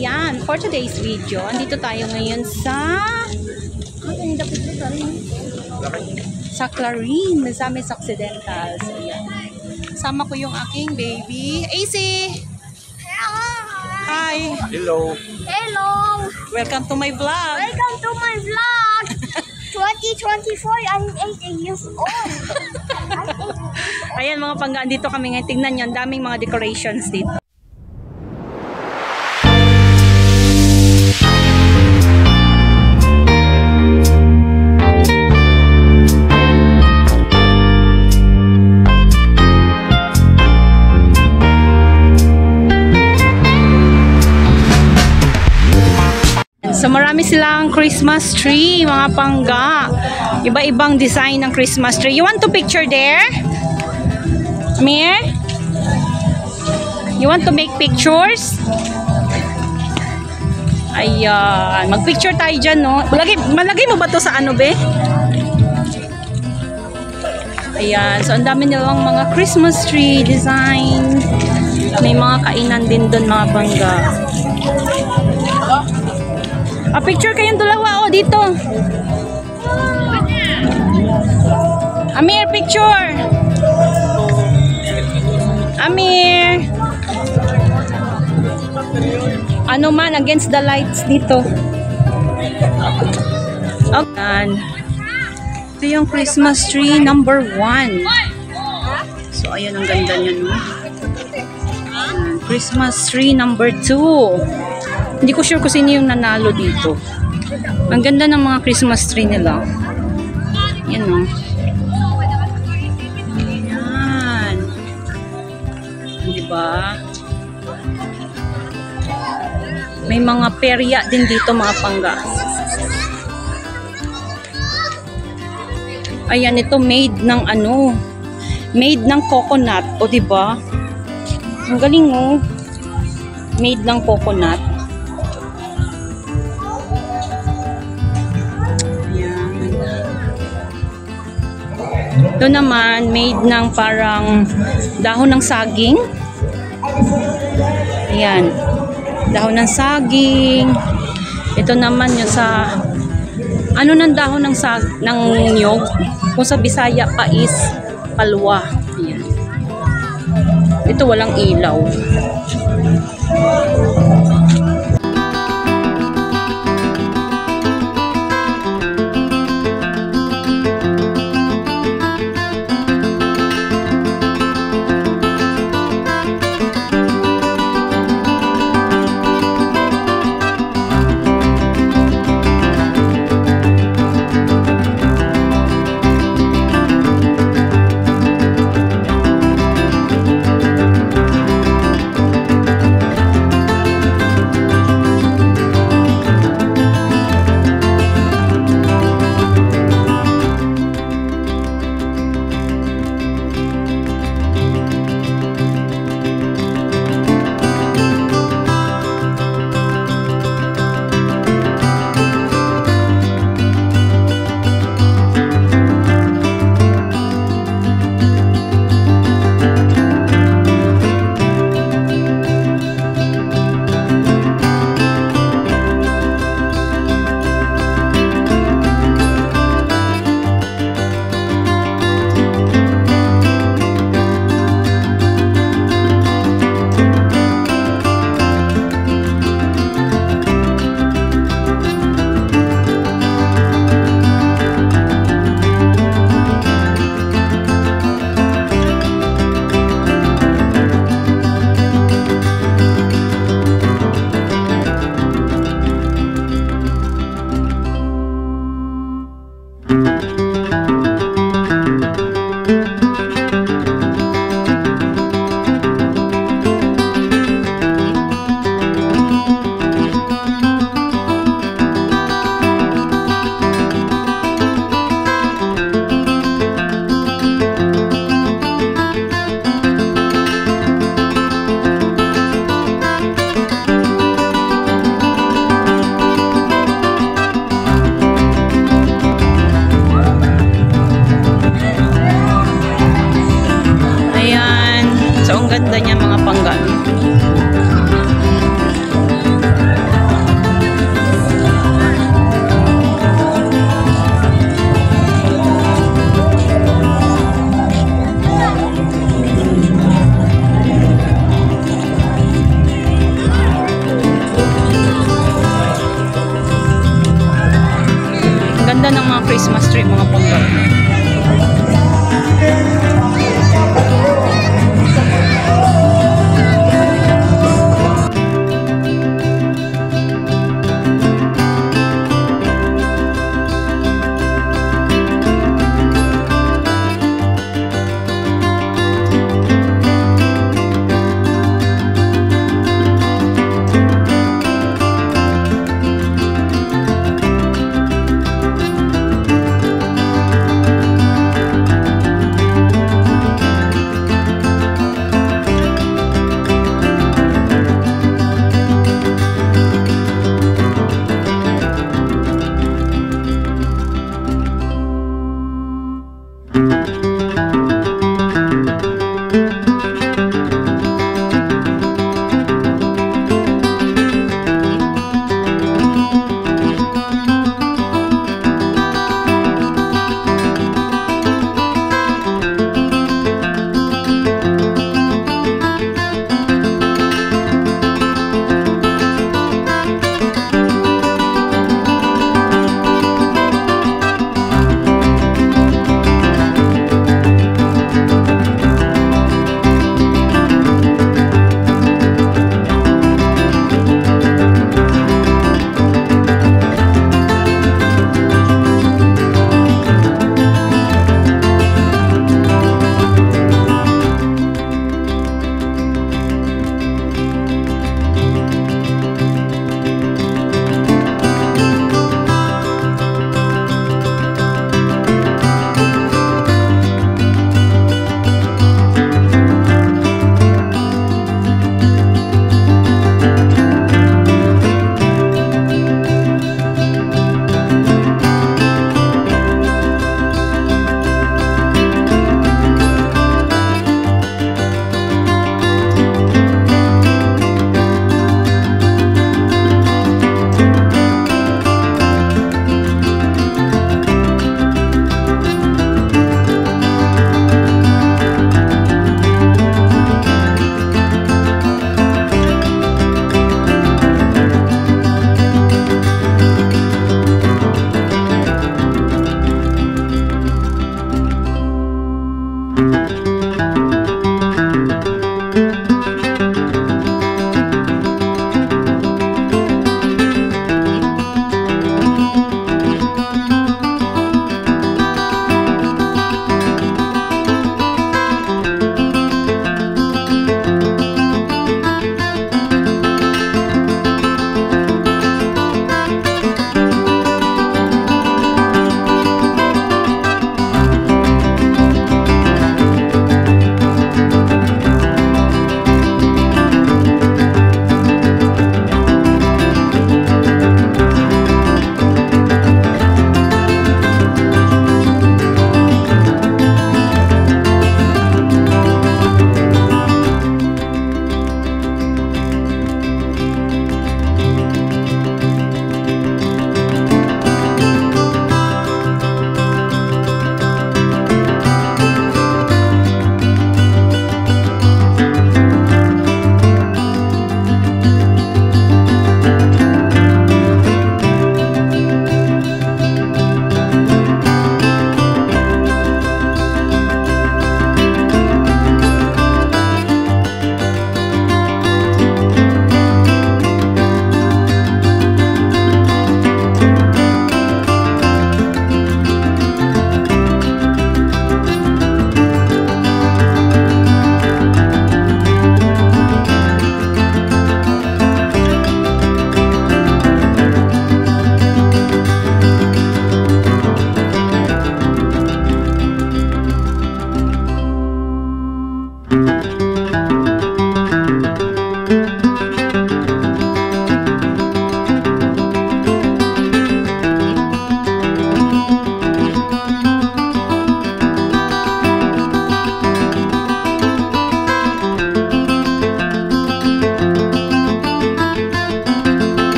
ayan, for today's video, andito tayo ngayon sa Clarine, Misamis Occidental. So, ayan. Sama ko yung aking baby, AC. Hi. Hello. Hello. Welcome to my vlog. Welcome to my vlog. 2024, I'm 8 years old. Ayan mga panggaan, dito kami ngayon. Tingnan nyo, ang daming mga decorations dito. So marami silang Christmas tree, mga pangga. Iba-ibang design ng Christmas tree. You want to picture there? Mir? You want to make pictures? Ayan. Mag-picture tayo dyan, no? Malagay mo ba to sa ano, be? Ayan. So ang dami nilang mga Christmas tree design. May mga kainan din doon, mga pangga. Picture kayong dalawa, oh, dito. Amir, picture. Amir. Ano man, against the lights dito. Okay. Ito yung Christmas tree number 1. So, ayan, ang ganda niya, no? Christmas tree number 2. Hindi ko sure kung sino yung nanalo dito. Ang ganda ng mga Christmas tree nila. Yan o. Yan. Diba? May mga perya din dito, mga pangga. Ayan, ito made ng ano. Made ng coconut. O diba? Ang galing o. Made ng coconut. Ito naman, made ng parang dahon ng saging. Ayan. Dahon ng saging. Ito naman yung sa, ano ng dahon ng niyog? Kung sa Bisaya pa is palwa. Ayan. Ito walang ilaw. Christmas tree mga pangga.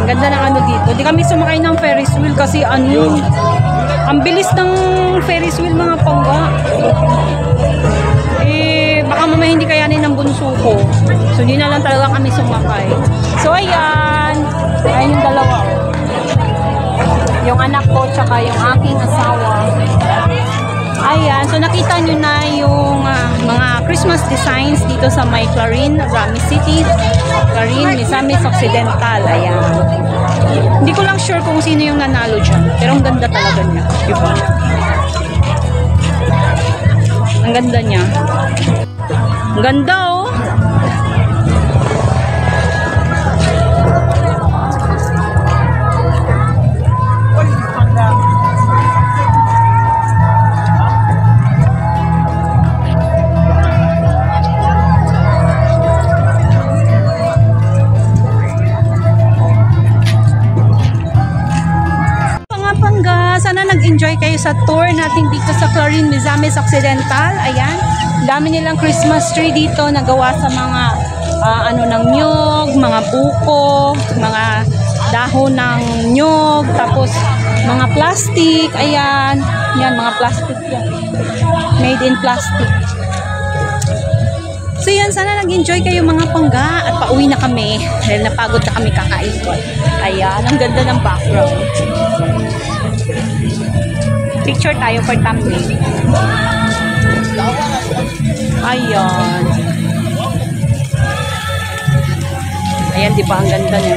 Ganda ng ano dito. Di kami sumakay ng Ferris wheel kasi ano, ang bilis ng Ferris wheel mga pangga. Eh, baka mamaya hindi kayanin ng bunso ko. So, hindi na lang talaga kami sumakay. So, ayan. Ayan yung dalawa. Yung anak ko, tsaka yung aking asawa. Ayan, so nakita nyo na yung mga Christmas designs dito sa may Clarin, Rami City, Clarin, Misamis Occidental. Ayan. Hindi ko lang sure kung sino yung nanalo dyan, pero ang ganda talaga niya. Diba? Ang ganda niya. Ang ganda oh. Sana nag-enjoy kayo sa tour natin dito sa Clarin, Misamis Occidental. Ayan, dami nilang Christmas tree dito na gawa sa mga ng nyog, mga buko, mga dahon ng nyog, tapos mga plastic. Ayan, yan mga plastic yan. Made in plastic. So yan, sana nag-enjoy kayo mga pangga at pauwi na kami dahil napagod na kami kakain. Ayan, ang ganda ng background. Picture tayo for thumbnail. Ayan. Ayan, di ba? Ang ganda niya.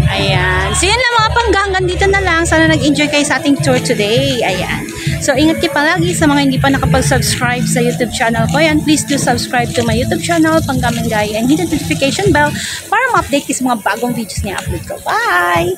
Ayan. So, yun lang mga pangga. Hanggang dito na lang. Sana nag-enjoy kayo sa ating tour today. Ayan. So, ingat kayo palagi sa mga hindi pa nakapag-subscribe sa YouTube channel ko. Ayan, please do subscribe to my YouTube channel, Panggamengay, and hit the notification bell para ma-update kayo sa mga bagong videos niya upload ko. Bye!